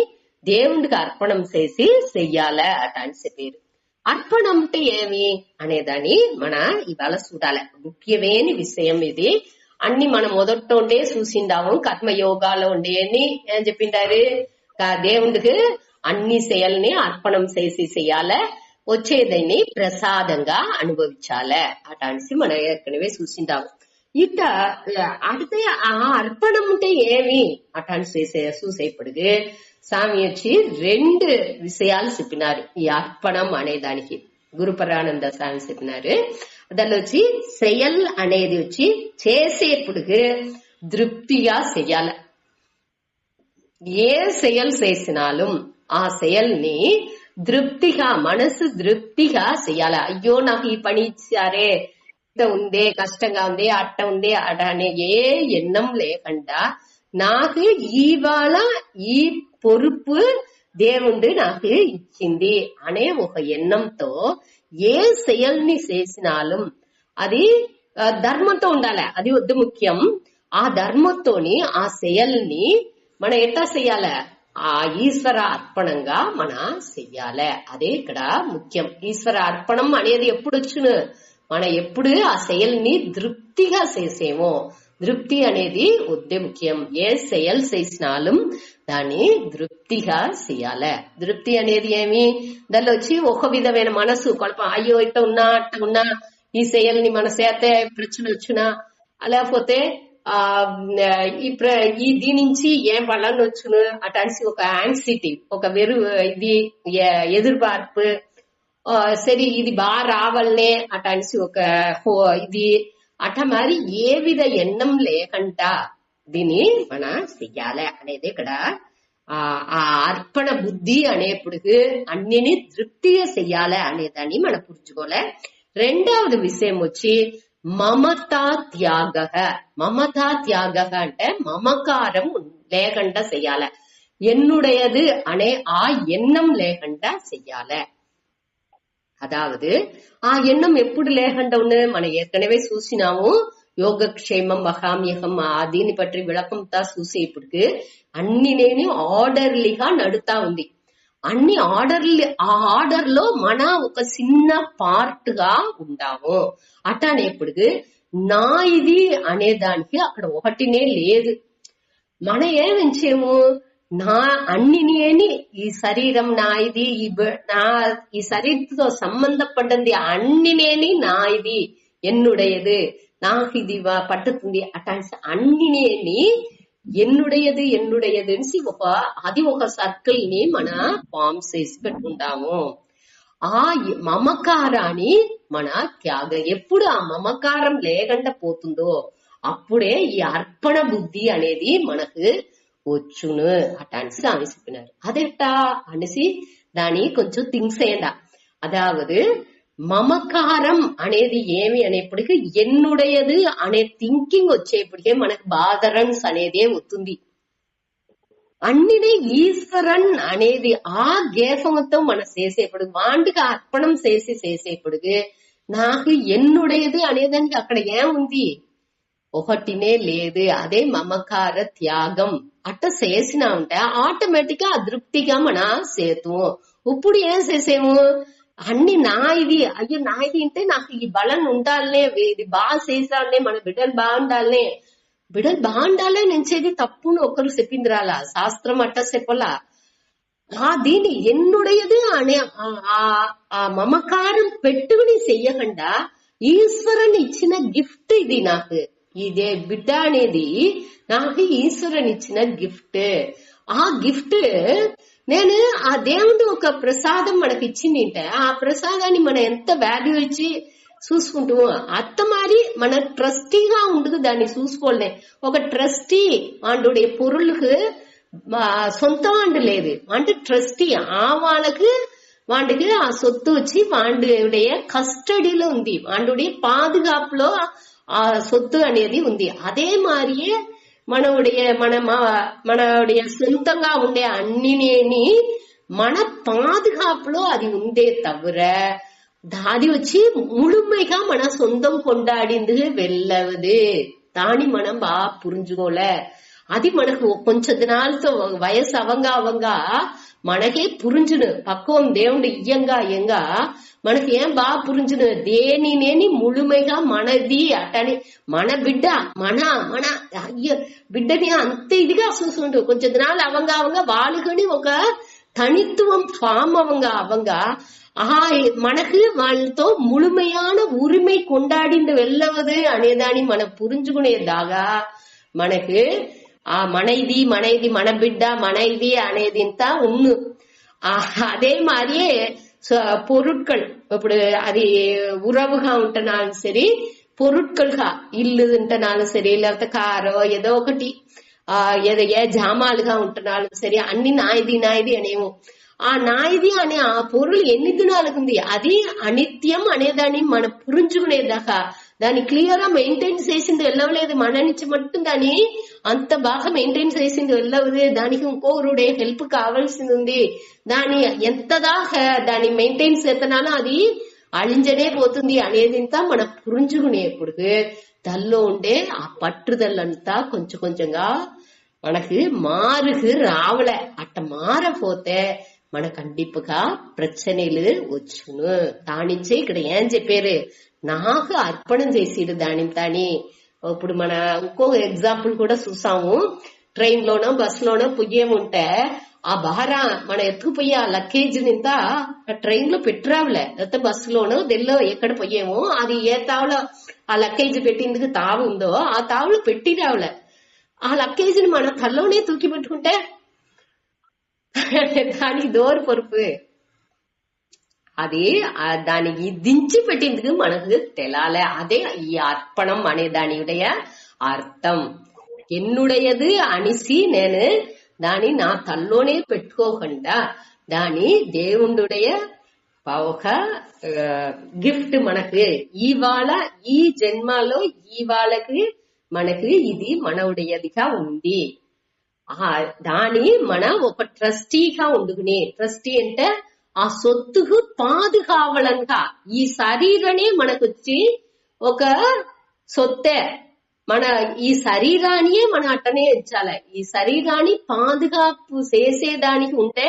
Speaker 1: దేవుడికి అర్పణం చేసి చెయ్యాల అటాన్ని చెప్పారు. అర్పణం అంటే ఏమి అనేదాన్ని మన ఇవాళ చూడాలి. ముఖ్యమైన విషయం ఇది. అన్ని మనం మొదట్లోండే చూసిండాము. కర్మయోగాలో ఉండేని ఏం చెప్పిండారు, దేవుడికి అన్ని செயల్ని అర్పణం చేసి చెయ్యాల, వచ్చేదాన్ని ప్రసాదంగా అనుభవించాలి అటాన్సి మనం ఏற்கனவே చూసిండాము. ఇట్ట అడితే ఆ అర్పణం ఉంటే ఏమి అటాన్ని చూసేపడుగు స్వామి వచ్చి 2 విషయాలు చెప్పినారు ఈ అర్పణం అనే దానికి. గురుపరానంద స్వామి చెప్పినారు. దానిలో వచ్చి செயல் అనేది వచ్చి చేసేపుడుగు திருப்தியா చెయ్యాల. ఏ செயல் చేసినాலும் ఆ செயల్ని తృప్తిగా మనసు తృప్తిగా చెయ్యాల. అయ్యో నాకు ఈ పని ఇచ్చారే, ఉందే, కష్టంగా ఉంది, అట్ట ఉంది, అట అనే ఏ ఎన్నం లేకుండా నాకు ఇవాళ ఈ పొరుపు దేవుడు నాకు ఇచ్చింది అనే ఒక ఎన్నంతో ఏ செயల్ని చేసినాலும் అది ధర్మంతో ఉండాలి. అది వద్దు ముఖ్యం. ఆ ధర్మంతోని ఆ செயల్ని మనం ఎట్లా చెయ్యాల, ఆ ఈశ్వర అర్పణంగా మన చెయ్యాలి. అదే ఇక్కడ ముఖ్యం. ఈశ్వర అర్పణం అనేది ఎప్పుడు వచ్చును, మన ఎప్పుడు ఆ செயల్ని తృప్తిగా చేసేమో. తృప్తి అనేది వద్దే ముఖ్యం. ఏ செயల్ చేసినాலும் దాన్ని తృప్తిగా చెయ్యాలి. తృప్తి అనేది ఏమి, దానిలో వచ్చి ఒక విధమైన మనసు కొలప, అయ్యో ఇట్ట ఉన్నా అట్ట ఉన్నా ఈ செயల్ని మన చేతే ప్రశ్న వచ్చినా, లేకపోతే ఈ దీని నుంచి ఏం పళ్ళని వచ్చును అటాన్సి ఒక యాంగ్జైటీ, ఒక ఇది ఎదురుబార్పు, సరే ఇది బాగా రావాలనే అటాన్సి ఒక ఇది అట మరి ఏ విధ ఎన్నం లేకుండా దీన్ని మన చెయ్యాలి అనేది ఇక్కడ ఆ అర్పణ బుద్ధి అనేప్పుడు అన్నిని తృప్తిగా చెయ్యాలి అనేదాన్ని మనం పురుచుకోలే. రెండవది విషయం వచ్చి మమతా త్యాగ. మమతా త్యాగ అంటే మమకారం లేకుండా చెయ్యాలి. ఎన్నుడయదు అనే ఆ ఎన్నం లేకుండా చెయ్యాలి. అదావదు ఆ ఎన్నం ఎప్పుడు లేకుండా ఉన్నది మనం ఏற்கனவே చూసినాము. యోగక్షేమం మహామ్యహం దీని పற்றி విளக்கంతా చూసే ఇప్పుడు అన్ని నేను ఆర్డర్లీగా నడుతా ఉంది. అన్ని ఆ ఆర్డర్ లో మన ఒక చిన్న పార్ట్ గా ఉండాము. అటనేప్పుడు నా ఇది అనే దానికి అక్కడ ఒకటినే లేదు. మన ఏమించేము, నా అన్నిని ఈ శరీరం నా ఇది, ఈ శరీరంతో సంబంధపడ్డది అన్నినేని నా ఇది ఎన్నుడయదు, నాకు ఇది పట్టుతుంది అటాంటి అన్నినేని ఎన్నుడయదు ఎన్నుడయదు అని అది ఒక సర్కిల్ ని మన ఫామ్ చేసి పెట్టుకుంటాము. ఆ మమకారాన్ని మన త్యాగ ఎప్పుడు ఆ మమకారం లేకుండా పోతుందో అప్పుడే ఈ అర్పణ బుద్ధి అనేది మనకు వచ్చును అటాన్ని స్వామి చెప్పినారు. అదెట్టా అనేసి దాని కొంచెం థింక్స్ అయ్యండా. అదావదు మమకారం అనేది ఏమి అనేప్పటికీ ఎన్నుడయదు అనే థింకింగ్ వచ్చేప్పటికే మనకు బాధరన్స్ అనేదే వస్తుంది. అన్నినే ఈశ్వరన్ అనేది ఆ గేసంతో మనం చేసేప్పుడు వాంటికి అర్పణం చేసేప్పుడు నాకు ఎన్నుడేది అనేదానికి అక్కడ ఏముంది, ఒకటినే లేదు. అదే మమకార త్యాగం. అట్ట చేసినా ఉంటే ఆటోమేటిక్ గా అదృప్తిగా మన చేతము. ఇప్పుడు ఏం చేసేము, అన్ని నా ఇది, అయ్యో నా ఇది అంటే నాకు ఈ బలం ఉండాలనే, ఇది బాగా చేసాలనే, మన బిడ్డలు బాగుండాలనే, బిడ్డలు బాగుండాలే నుంచేది తప్పును ఒకరు చెప్పింది రాలా, శాస్త్రం అట్ట చెప్పలా. దీన్ని ఎన్నుడయదు అనే ఆ మమకారం పెట్టుకుని చెయ్యకుండా ఈశ్వరుని ఇచ్చిన గిఫ్ట్ ఇది. నాకు ఇదే బిడ్డ అనేది నాకు ఈశ్వరుని ఇచ్చిన గిఫ్ట్. ఆ గిఫ్ట్ నేను ఆ దేవుడు ఒక ప్రసాదం మనకి ఇచ్చింది అంటే ఆ ప్రసాదాన్ని మనం ఎంత వాల్యూ ఇచ్చి చూసుకుంటామో అత్త మారి మన ట్రస్టీగా ఉండదు దాన్ని చూసుకోలే. ఒక ట్రస్టీ వాండుடைய பொருளுக்கு சொந்தம் வாண்டு లేదు అంటే ట్రస్టీ ఆ వాళ్ళకి వాండికి ఆ సొత్తు వచ్చి వాండుடைய కస్టడీలో ఉంది, వాండుடைய పాదుగాపులో ఆ సొత్తు అనేది ఉంది. అదే మారియే మనవుடைய సొంతంగా ఉండే అన్నినేని మన పాదుగాపులో అది ఉందే తవిర అది వచ్చి ముழுமைగా మన సొంతం கொண்டாடிந்து వెళ్ళవదు. దాని మనం బాగా పురించుకోలే. అది మనకు కొంచెం దినాలతో వయసు అవంగా మనకే పురించును. పక్వం దేవుడు ఇయ్యంగా మనకి ఏం బాగా పురించును, దేనినేని ముழுமைగా మనది అటని మన బిడ్డ మన అయ్య బిడ్డని అంత ఇదిగా చూసుకుంటూ కొంచెం దినాలు అవంగా వాళ్ళుకొని ఒక తనిత్వం ఫామ్ అవంగా మనకు వాళ్ళతో ముழுமையான ఉరిமை కొండాడింది వెళ్ళవదు అనేదాన్ని మనం పురించుకునేదాగా మనకు మనది మన బిడ్డ మనది అనేది ఉన్ను. அதே மாதிரியே பொருட்கள் ఇప్పుడు అది ఉరవుగా ఉంటనాலும் సరే పొరుట్కల్గా ఇల్లు ఉంటనాலும் సరే లేకపోతే కారో ఏదో ఒకటి ఏదో ఏ జామాలుగా ఉంటున్నాலும் సరే అన్ని నాయది అనేమో నాయది అనే ఆ పొరులు ఎన్ని దినాలకు ఉంది అది అనిత్యం అనేదాన్ని మనం పురించుకునేదాకా దాన్ని క్లియర్ గా మెయింటైన్ చేసింది వెళ్ళవలేదు మన నుంచి మట్టు దాన్ని అంత బాగా మెయింటైన్ చేసింది వెళ్ళవదు దానికి ఇంకోరుడే హెల్ప్ కావాల్సింది ఉంది దాన్ని ఎంత దాకా దాన్ని మెయింటైన్ చేతనాలో అది అழிంజనే పోతుంది అనేదింతా మనం పురించుకునేప్పుడు దానిలో ఉండే ఆ పట్టుదలంతా కొంచెం కొంచెంగా మనకు మారుకు రావలే అట్ట మారపోతే మన కండిపుగా ప్రச்சனைలు వచ్చును. దానించే ఇక్కడ ఏం చెప్పారు నాకు అర్పణం చేసిడు దానిని తాని. ఇప్పుడు మన ఇంకో ఎగ్జాంపుల్ కూడా చూసాము. ట్రైన్ లోనో బస్ లోనో పొయ్యేముంటే ఆ భార మన ఎత్తుకుపోయి ఆ లగేజ్ నింత ట్రైన్ లో పెట్టిరావులే లేకపోతే బస్సులోనో దెల్లో ఎక్కడ పోయేమో అది ఏ తావులో ఆ లగేజ్ పెట్టిందుకు తావు ఉందో ఆ తావులో పెట్టి రావులే ఆ లగేజ్ ని మన తల్లోనే తూకి పెట్టుకుంటే దానికి దోరు పొరుపు అది దానికి దించి పెట్టిందుకు మనకు తెలాలే. అదే ఈ అర్పణం అనే దానియుடைய అర్థం. ఎన్నుడయదు అనిసి నేను దాని నా తల్లోనే పెట్టుకోకుండా దాని దేవుండుடைய ఒక గిఫ్ట్ మనకు ఇవాళ ఈ జన్మలో ఇవాళకి మనకి ఇది మనవుడయదిగా ఉంది. దాని మన ఒక ట్రస్టీగా ఉండుకుని ట్రస్టీ అంటే ఆ సొత్తుకు పాదుకావలంగా ఈ శరీరనే మనకొచ్చి ఒక సొత్తే మన ఈ శరీరానియే మనం అట్టనే ఇచ్చాలి. ఈ శరీరాన్ని పాదుకాపు చేసేదానికి ఉంటే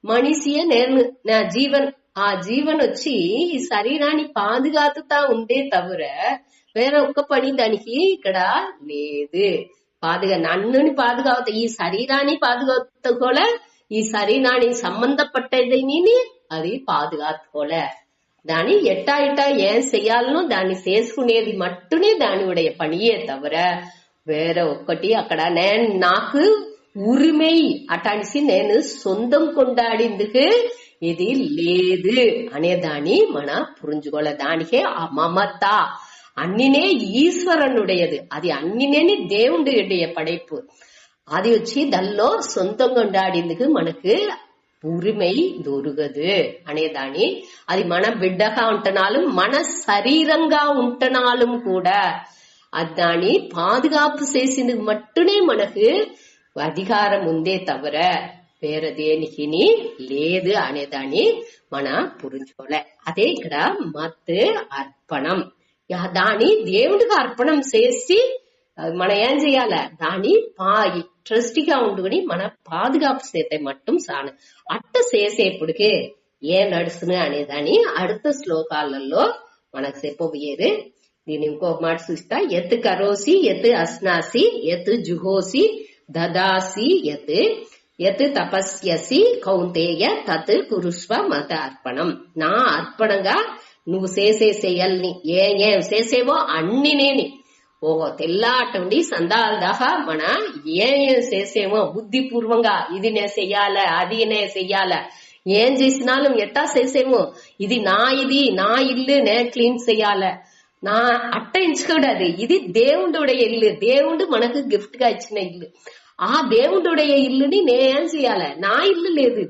Speaker 1: మనిషియే నేను నా జీవన్ ఆ జీవన్ వచ్చి ఈ శరీరాన్ని పాదుగాతుతా ఉండే తవిర వేరే ఒక్క పని దానికి ఇక్కడ లేదు. నన్నుని పాదుగావుతా ఈ శరీరాన్ని పాదుగాతుకోలే ఈ శరీరాన్ని సంబంధపట్టేదని అది పాదుగాతుకోలే. దాని ఎట్టా ఏం చెయ్యాలనో దాన్ని చేసుకునేది మట్టునే దాని ఉடைய పనియే తవిర వేరే ఒక్కటి అక్కడ నేను నాకు ఉరిమై అటానిసి నేను సొంతం కొండాడిందుకు ఇది లేదు అనేదాన్ని మన పురించుకోలే. దానికే ఆ మమత అన్నినే ఈశ్వరనుடையது అది అన్నినేని దేవుడియ పடைப்பு అది వచ్చి దానిలో సొంతం కొండాడిందుకు మనకు ఉరిమై దొరకదు అనేదాన్ని అది మన బిడ్డగా ఉంటనాலும் మన శరీరంగా ఉంటనాலும் కూడా అది దాన్ని పాదుగాపు చేసిందుకు మట్టునే మనకు అధికారం ఉందే తవిర వేరే దేనికి లేదు అనేదాన్ని మన పురించుకోలే. అదే ఇక్కడ మత్ అర్పణం దాని దేవుడికి అర్పణం చేసి మనం ఏం చెయ్యాల దాని ట్రస్టీగా ఉండుకుని మన పాదుగాపు చేతే మట్టం సాను అట్ట చేసేప్పుడికే ఏం నడుస్తున్నా అనేదాన్ని அடுத்த శ్లోకాలలో మనకు చెప్పబోయేది. దీని ఇంకొక మాట చూస్తా ఎత్ కరోసి ఎత్ అస్నాసి ఎత్ జుహోసి దదాసి ఎత్ తపస్యసి కౌంతేయ తత్ కురుస్వ మత అర్పణం. నా అర్పణంగా నువ్వు చేసేసేయాలని ఏం చేసేవో అన్ని నేని ఓహో తెల్లాటండి సందాల దాకా మన ఏం చేసేమో బుద్ధిపూర్వంగా ఇది నే చెయ్యాల అది నే చెయ్యాల ఏం చేసినాலும் ఎట్టా చేసేమో ఇది నా ఇల్లు నే క్లీన్ చెయ్యాల నా అట్ట ఎంచుకోడాది ఇది దేవుడుடைய ఇల్లు దేవుడు మనకు గిఫ్ట్ గా ఇచ్చిన ఇల్లు ఆ దేవుడుடைய ఇల్లుని నేనేం చెయ్యాల నా ఇల్లు లేదు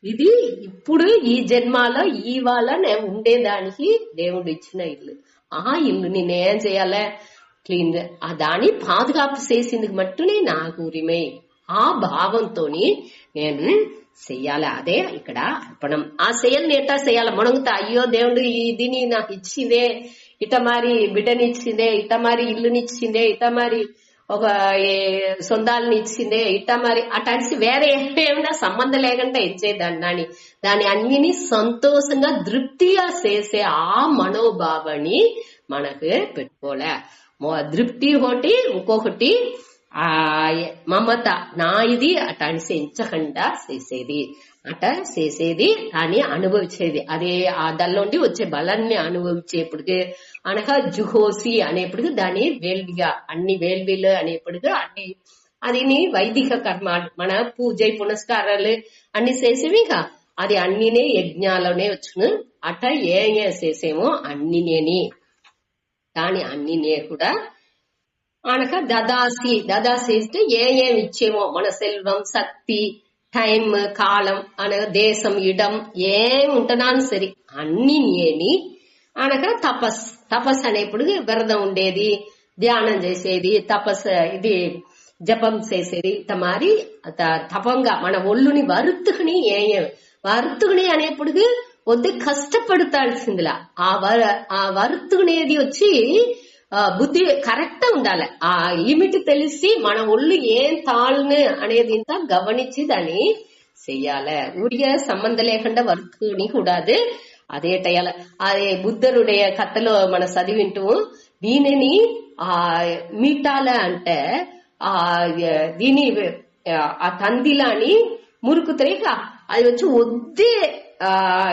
Speaker 1: ఇది ఇప్పుడు ఈ జన్మాలో ఇవాళ నేను ఉండేదానికి దేవుడు ఇచ్చిన ఇల్లు ఆ ఇల్లుని నేనేం చెయ్యాల క్లీన్ దాన్ని పాదుగాపు చేసిందుకు మట్టునే నాకు ఉరిమై ఆ భావంతోని నేను చెయ్యాలి. అదే ఇక్కడ అర్పణం. ఆ చెయ్యాలని ఎట్టా చెయ్యాల మనగుతా అయ్యో దేవుడు ఇదిని నాకు ఇచ్చిందే ఇట మరి బిడ్డనిచ్చిందే ఇట మరి ఇల్లునిచ్చిందే ఇట మరి ఒక సొందాలని ఇచ్చిందే ఇట మరి అటాంటి వేరే ఏమైనా సంబంధం లేకుండా ఇచ్చేదాన్ని దాని అన్నిని సంతోషంగా తృప్తిగా చేసే ఆ మనోభావాన్ని మనకు పెట్టుకోలే. తృప్తి ఒకటి ఇంకొకటి ఆ మమత నా ఇది అటాంటి ఎంచకుండా చేసేది అట చేసేది దాన్ని అనుభవించేది అదే దానిలోండి వచ్చే బలాన్ని అనుభవించేప్పటికి అనగా జుహోసి అనేప్పటికి దాని వేల్విగా అన్ని వేల్విలు అనేప్పటికి అన్ని అది వైదిక కర్మాలు మన పూజ పునస్కారాలు అన్ని చేసేవిగా అది అన్నినే యజ్ఞాలనే వచ్చును అట ఏ చేసేమో అన్నినేని దాని అన్నినే కూడా అనగా దదాసి అంటే ఏం ఇచ్చేమో మన సెల్వం శక్తి టైం కాలం అనగా దేశం ఇడం ఏం ఉంటున్నాను సరే అన్ని నేని అనగా తపస్ అనేప్పుడు విరదం ఉండేది ధ్యానం చేసేది తపస్సు ఇది జపం చేసేది తమారి తపంగా మన ఒళ్ళుని వరుతుకుని వరుతుకుని అనేప్పుడు వద్దు కష్టపడతాల్సిందిలా ఆ వరుతుకునేది వచ్చి బుద్ధి కరెక్ట్ ఉండాలి ఆ లిమిట్ తెలిసి మన ఒళ్ళు ఏం తాళ్ళను అనేది ఇంత గమనించి దాన్ని చెయ్యాలి ఊరిగా సంబంధం లేకుండా వరుతుకుని కూడాదు అదే టయాల అదే బుద్ధరుடைய కథలో మన చదివింటూ దీనిని మీటాల అంటే దీని ఆ తందిలాని మురుకుతాయిగా అది వచ్చి వద్దే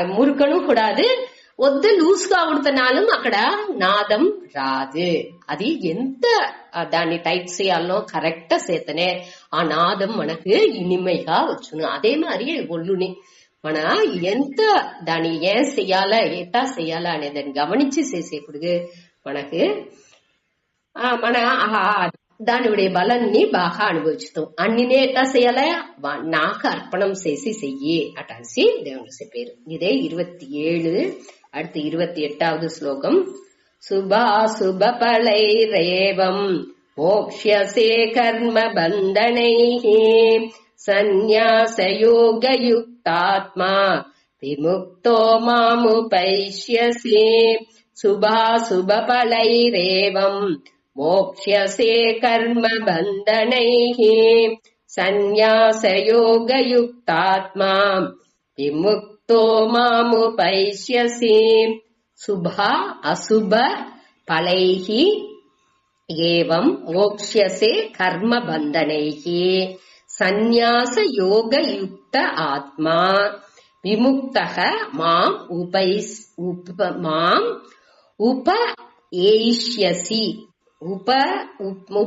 Speaker 1: మురుకను కూడాదు వద్ద లూజ్ గా ఉడుతున్నాலும் అక్కడ నాదం రాదు అది ఎంత దాన్ని టైట్ చేయాలో కరెక్ట్ చేతనే ఆ నాదం మనకు ఇనిమైగా వచ్చును అదే మరి ఒళ్ళుని మన ఎంత దాన్ని ఏం చెయ్యాలా ఎట్టా చెయ్యాలా అనే దాన్ని గమనించి చేసేప్పుడు మనకు మన దాని బలాన్ని బాగా అనుభవిస్తాం అన్నినే ఎట్టా చెయ్యాలా నాకు అర్పణం చేసి చెయ్యి అటాసి దేవుడు చెప్పారు ఇదే 27 அடுத்து 28வது ஸ்லோகம் சுபாசுப பளைரேவம் மோக்ஷ்யசே கர்ம பந்தனைஹ சந்நியாச யோக யுக்தாத்மா விமுக்தோ மாமுபைஷ்யசே சுபாசுப பளைரேவம் மோக்ஷ்யசே கர்ம பந்தனைஹ சந்நியாச யோக யுக்தாத்மா விமுக்தோ மாமுபைஷ்யசி சுப அசுப பலைஹி ஏவம் மோக்ஷ்யசே கர்ம பந்தனைஹி சந்நியாச யோக யுக்த ஆத்மா விமுக்தஹ மாம் ఉపయేష్యసి ఉప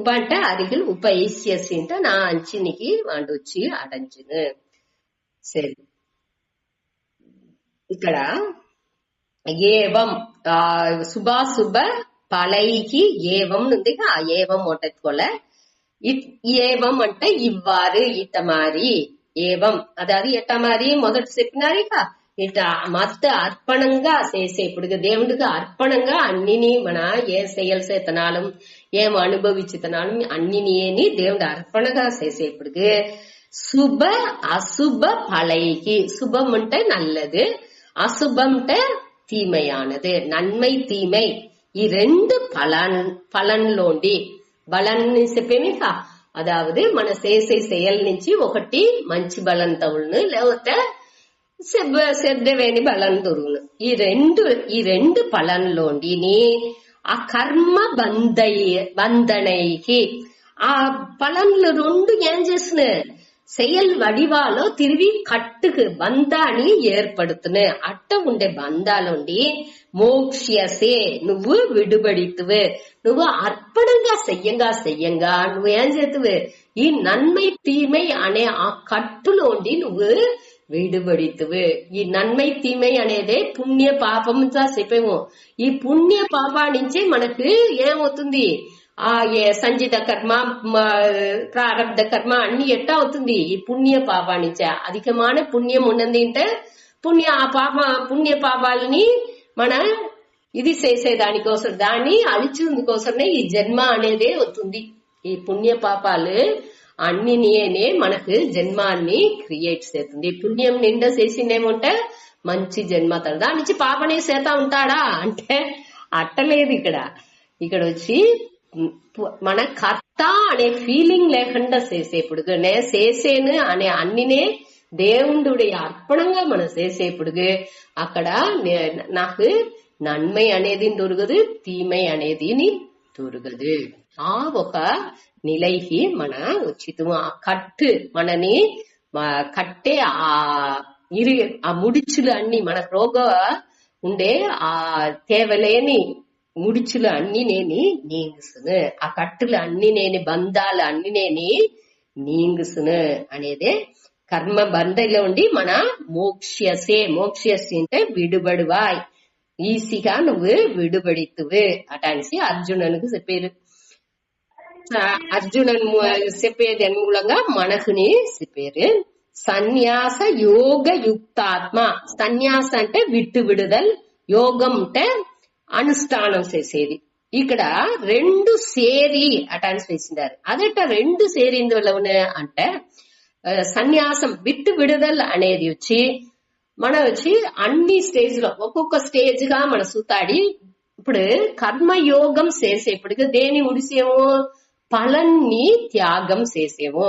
Speaker 1: అంటే అరిగిల్ ఉపయేష్యసి అంటే నా అంచినికి వాండొచ్చి అడంచును సరే ఇక్కడ ఏవం శుభాశుభ పలైకి ఏవం ఉంది ఆ ఏవం ஒட்டத்துக்குள்ள ఏవం అంటే ఇవ్వారు ఇట్ట మారి ఏవం అదాది ఎట్ట మారి మొదట చెప్పినారు ఇట మత అర్పణంగా చేసేప్పుడు దేవుడికి అర్పణంగా అన్నిని మన ఏ చేయల్సేతనాలం ఏం అనుభవించితనాలం అన్నిని దేవుడి అర్పణగా చేసేప్పుడు శుభ అశుభ பலைக்கு சுபம் అంటే நல்லது அசுபம் தீமையானது நன்மை தீமை ఈ రెండు పలన్లోండి బలన్ చెప్పేమికా అదావదు మన చేసే செயல் నుంచి ఒకటి మంచి బలం తగులును లేకపోతే చెడ్డవేని బలం దొరుకును ఈ రెండు పలన్లోండిని ఆ కర్మ బంధనైకి ఆ పలన్లు రెండు ఏం చేస్తున్నాయి செயல் வடிவாலோ తిరిగి కట్టుకు బంధాన్ని ఏర్పడుతున్న అట్ట ఉండే బంధాలుండి మోక్ష్యసే నువ్వు విడుబడితువు నువ్వు అర్పణంగా చెయ్యంగా నువ్వేం చేతువు ఈ నన్మై తీమై అనే ఆ కట్టులోండి నువ్వు విడుబడితువు ఈ నన్మై తీమై అనేదే పుణ్య పాపంగా చెప్పేమో ఈ పుణ్య పాపా నుంచే మనకు ఏమవుతుంది ఆ సంచిత కర్మ ప్రారంభ కర్మ అన్ని ఎట్టా అవుతుంది ఈ పుణ్య పాపానిచ్చా అధికమైన పుణ్యం ఉన్నది అంటే పుణ్య పాపాలని మన ఇది చేసేదానికోసం దాన్ని అழிచేందుకోసమే ఈ జన్మ అనేదే అవుతుంది ఈ పుణ్య పాపాలు అన్నినే మనకు జన్మాన్ని క్రియేట్ చేస్తుంది పుణ్యం నిండా చేసిందేమంటే మంచి జన్మ దాని నుంచి పాపనే చేతా ఉంటాడా అంటే అట్టలేదు ఇక్కడ వచ్చి మన కర్త అనే ఫీలింగ్ లేకుండా చేసేప్పుడు చేసేను అనే అన్నినే దేవుడి అర్పణంగా మనం చేసేప్పుడు అక్కడ నాకు నన్మై అనేది దొరకదు తీమై అనేది దొరకదు ఆ ఒక నిలైకి మన ఉచితం ఆ కట్టు మనని కట్టే ఆ ఆ ముడిచులు అన్ని మనకు రోగ ఉండే ఆ తేవలేని ముడిచులు అన్ని నేని నీంగుసును, ఆ కట్టులు అన్ని నేని బంధాలు అన్ని నేని నీంగుసును అనేదే కర్మ బంధలో ఉండి మన మోక్షసే. మోక్షసి అంటే విడుబడువాయ్, ఈసీగా నువ్వు విడుబడితువు అటానిసి అర్జునునికి చెప్పారు. అర్జునన్ చెప్పేది మూలంగా మనకుని చెప్పారు. సన్యాస యోగ యుక్తాత్మ. సన్యాస అంటే విట్టు విడుదల్, యోగం అంటే అనుష్ఠానం చేసేది. ఇక్కడ రెండు సేరి అటాన్స్ వేసిండారు. అదట రెండు సేరింది వల్ల అంటే సన్యాసం విట్టు విడుదల అనేది వచ్చి అన్ని స్టేజ్ లో ఒక్కొక్క స్టేజ్ గా మన సూతాడి ఇప్పుడు కర్మయోగం చేసేప్పటికి దేని ఉడిసేమో ఫలాన్ని త్యాగం చేసేమో,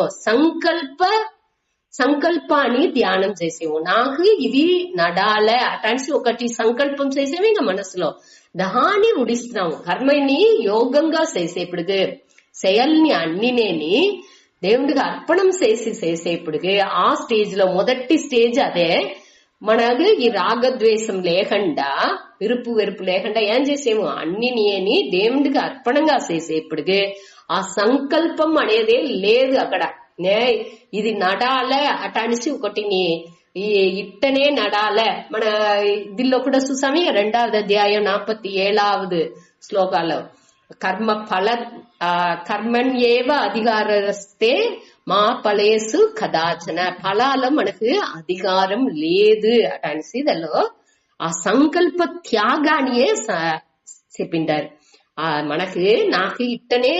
Speaker 1: సంకల్పాన్ని ధ్యానం చేసేమో. నాకు ఇది నడాలే అటాన్సి ఒకటి సంకల్పం చేసేవి ఇంకా మనసులో దాన్ని ఉడిస్తున్నాము. కర్మని యోగంగా చేసేప్పటికి శయల్ని అన్నినేని దేవుడికి అర్పణం చేసేప్పటికి ఆ స్టేజ్ లో మొదటి స్టేజ్ అదే. మనకు ఈ రాగద్వేషం లేకుండా, విరుపు వెరుపు లేకుండా ఏం చేసేమో అన్నిని దేవుడికి అర్పణంగా చేసేప్పటికి ఆ సంకల్పం అనేది లేదు అక్కడ. ఇది నడాలే అటానిసి ఒకటిని ఇట్టనే నడాలే. మన దీనిలో కూడా చూసామి 2వ అధ్యాయం 47వ శ్లోకాలో కర్మ ఫల కర్మణ్యేవ అధికారస్తే మా ఫలేసు కదాచన. ఫలాలు మనకు అధికారం లేదు అటానిసి దానిలో ఆ సంకల్ప త్యాగానియే చెప్పిండారు. మనకు నాకు ఇట్టనే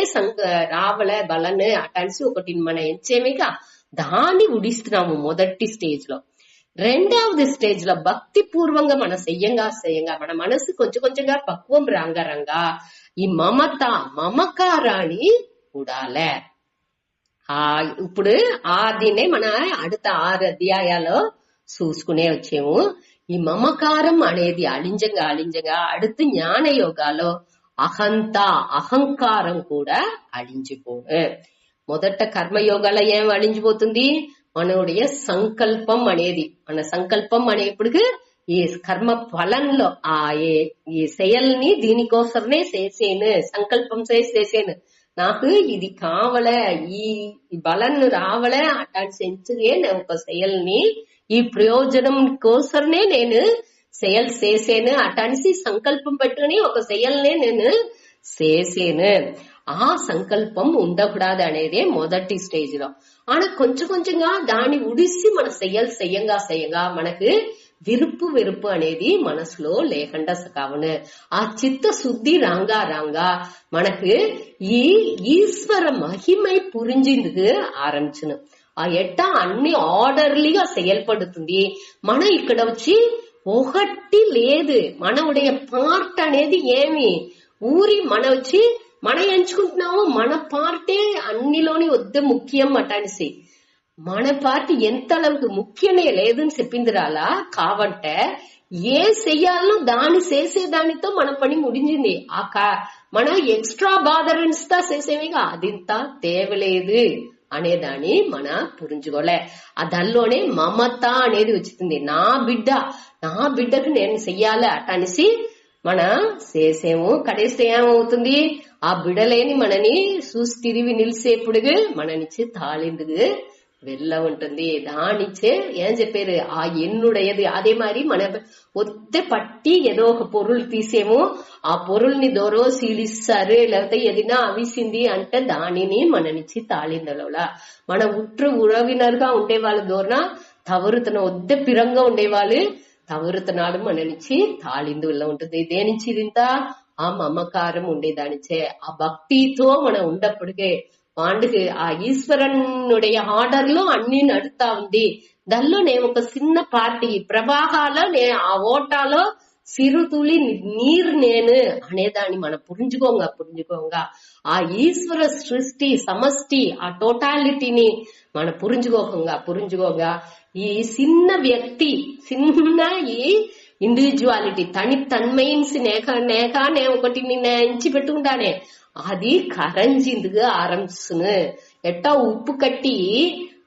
Speaker 1: రావలే బలనే అటానిసి ఒకటి మన ఎంచేమిగా దాన్ని ఉడిస్తున్నాము మొదటి స్టేజ్ లో. 2వ స్టేజ్ లో భక్తి పూర్వంగా మన చెయ్యంగా మన మనసు కొంచెం కొంచెంగా పక్వం రంగా ఈ మమకారాన్ని ఉడాలే. ఇప్పుడు దీన్నే మన அடுத்த 6 అధ్యాయాల్లో చూసుకునే వచ్చేము. ఈ మమకారం అనేది అలింజంగా அடுத்து జ్ఞాన యోగాలో అహంకారం కూడా అழிంచిపోను. మొదట కర్మయోగాల ఏం అழிంచిపోతుంది? మనోடைய సంకల్పం అనేది. మన సంకల్పం అనేప్పటికి ఈ కర్మ ఫలంలో ఈ శయల్ని దీనికోసమే చేసేను, సంకల్పం చేసేను, నాకు ఇది కావలే, ఈ బలన్ను రావలే అటాంటి సెంచుగే ఒక శయల్ని ఈ ప్రయోజనం కోసమే నేను శయల్ చేసేను అటానిసి సంకల్పం పెట్టుకుని ఒక శయల్నే నేను చేసేను. ఆ సంకల్పం ఉండకూడదు అనేది మొదటి స్టేజ్ లో. కొంచెం కొంచెంగా దాన్ని ఉడిసి మన చెయ్యంగా మనకు విరుపు అనేది మనసులో లేకుండా కావును. ఆ చిత్త శుద్ధి రాంగా మనకు ఈ ఈశ్వర మహిమై పురింజిందుకు ఆరంభించును. ఎట్టా అన్ని ఆర్డర్లీగా செயல்படுతుంది. మన ఇక్కడ వచ్చి ఒకటి లేదు, మనవుடைய పార్ట్ అనేది ఏమి ఊరి మన వచ్చి మన ఎంచుకుంటున్నాము. మన పార్టే అన్నిలోని వద్ద ముఖ్యం అటానిసి మన పార్టీ ఎంత அளவுக்கு ముఖ్యమే లేదని చెప్పింది రాలా. కావంటే ఏ చెయ్యాలనో దాన్ని చేసేదానితో మన పని ముడించింది. మన ఎక్స్ట్రా బాదరెన్స్ తా చేసేవిగా అదింత తేవలేదు అనేదాన్ని మన పురించుకోలే. దానిలోనే మమత అనేది వచ్చింది. నా బిడ్డకు నేను చెయ్యాలి అటనిసి మన చేసేము. కడేస్తే ఏమవుతుంది? ఆ బిడలేని మనని చూసి తిరిగి నిలిసేప్పుడు మననిచ్చి తాళిందుకు వెళ్ళ ఉంటుంది. దానిచ్చే ఏం చెప్పారు? ఆ ఎన్నుడయ్యది. అదే మరి మన ఒత్తే పట్టి ఏదో ఒక పొరులు తీసేమో ఆ పొరుల్ని దొరో సీలిస్తారు, లేకపోతే ఏదైనా అవిసింది అంటే దానిని మననిచ్చి తాళిందలోలా మన ఉறவினர்గా ఉండే వాళ్ళ దూరన తవరుతన ఒద్దే పిరంగా ఉండేవాళ్ళు తవరుతనాడు మననిచ్చి తాళిందుల్లో ఉంటుంది. దేనిచ్చి ఇంత ఆ మమకారం ఉండేదానిచ్చే ఆ భక్తితో మనం ఉండప్పటికే వాండుకి ఆ ఈశ్వరనుடைய ఆర్డర్ లో అన్ని నడుతా ఉంది. దానిలో నేను ఒక చిన్న పార్టీ ప్రవాహాలో ఆ ఓటాలో సిరుతులి నీరు నేను అనేదాన్ని మనం పురించుకోంగా ఆ ఈశ్వర సృష్టి సమష్టి ఆ టోటాలిటీని మన పురించుకోగా ఈ చిన్న వ్యక్తి చిన్న ఈ ఇండివిజువాలిటీ తన్మయిన్సి నేనే ఒకటి ఎంచి పెట్టుకుంటానే అది కరంజిందుగా ఆరంభిస్తును. ఎట్టా ఉప్పు కట్టి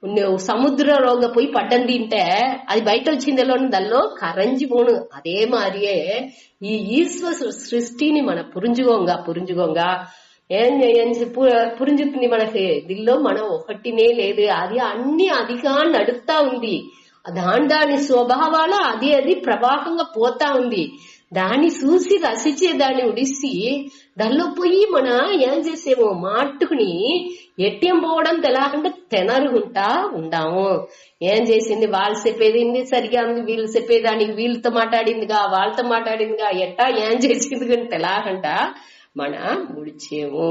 Speaker 1: నువ్వు సముద్రంలో పోయి పడ్డందింటే అది బయట వచ్చిందలో దానిలో కరంజి పోను. అదే మారియే ఈ ఈశ్వర సృష్టిని మన పురింజుగోంగా ఏం పురింజుతుంది మనకి. దీనిలో మనం ఒకటినే లేదు, అది అన్ని అదిగా నడుపుతా ఉంది. దాని స్వభావాలు అది ప్రవాహంగా పోతా ఉంది. దాన్ని చూసి రసించే దాన్ని ఉడిసి దానిలో పోయి మన ఏం చేసేమో మాట్టుకుని ఎట్యం పోవడం తెలాకుండా తెనరుగుంటా ఉండాము. ఏం చేసింది, వాళ్ళు చెప్పేది సరిగా ఉంది, వీళ్ళు చెప్పేదానికి వీళ్ళతో మాట్లాడిందిగా వాళ్ళతో మాట్లాడిందిగా ఎట్టా ఏం చేసింది కానీ తెలాకుండా మన ముడిచేము.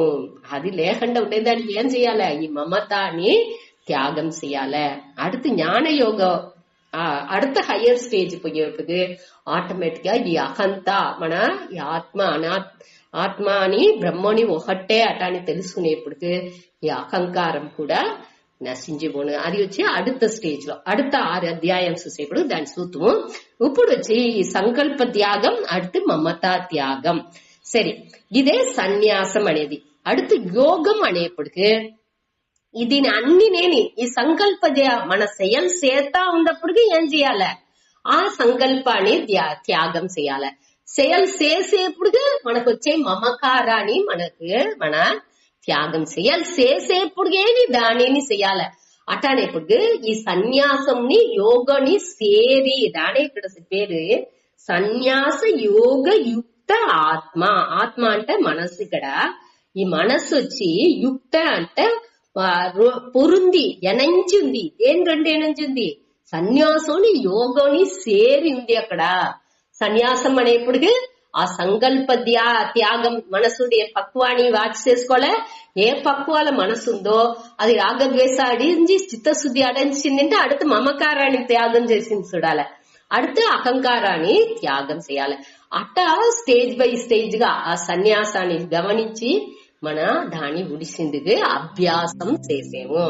Speaker 1: అది లేకుండా ఉండేదానికి ఏం చెయ్యాలి, ఈ మమతాన్ని தியாகம் செய்யால. அடுத்து ஞான யோகம் அடுத்த ஹையர் ஸ்டேஜ் போயிருக்கு. ఆటోమేటిక్ గా ఈ అహంత మన ఈ ఆత్మని బ్రహ్మని ఒకటే అటాని తెలుసుకునేప్పటికి ఈ అహంకారం కూడా నశించిపోను. అది వచ్చి அடுத்த స్టేజ్ లో அடுத்த 6 అధ్యాయం చూసేప్పుడు దాని సూత్రం. ఇప్పుడు వచ్చి ఈ సంకల్ప త్యాగం, அடுத்து మమతా త్యాగం. సరే, ఇదే సన్యాసం అనేది. அடுத்து యోగం అనేప్పటికి దీని అన్ని నేని ఈ సంకల్ప మన செயல் చేస్తా ఉన్నప్పటికీ ఏం చేయాలి, ఆ సంకల్పాన్ని త్యాగం చేయాలి. செயல் చేసేప్పుడు మనకు వచ్చే మమకారాన్ని మన త్యాగం செயல் చేసేప్పుడే దానిని చేయాలి. అటానేప్పుడు ఈ సన్యాసంని యోగని సేరి దానే ఇక్కడ పేరు సన్యాస యోగ యుక్త ఆత్మ. ఆత్మ అంటే మనసు. ఇక్కడ ఈ మనసు వచ్చి యుక్త అంటే పొరుంది, ఎనంచి ఉంది. ఏం రెండు ఎనంచి ఉంది, సన్యాసంని యోగని సేరి ఉంది. అక్కడ సన్యాసం అనేప్పటికీ ఆ సంకల్ప త్యాగం మనసు పక్వాన్ని వాచ్ చేసుకోలే. ఏ పక్వాల మనసు ఉందో అది రాగద్వేష అడించి చిత్తశుద్ధి అడించిందంటే அடுத்து మమకారాన్ని త్యాగం చేసింది చూడాలి. அடுத்து అహంకారాన్ని త్యాగం చేయాలి. అట్టా స్టేజ్ బై స్టేజ్ గా ఆ సన్యాసాన్ని గమనించి మన దాన్ని ఉడిసిందిగా అభ్యాసం చేసేము.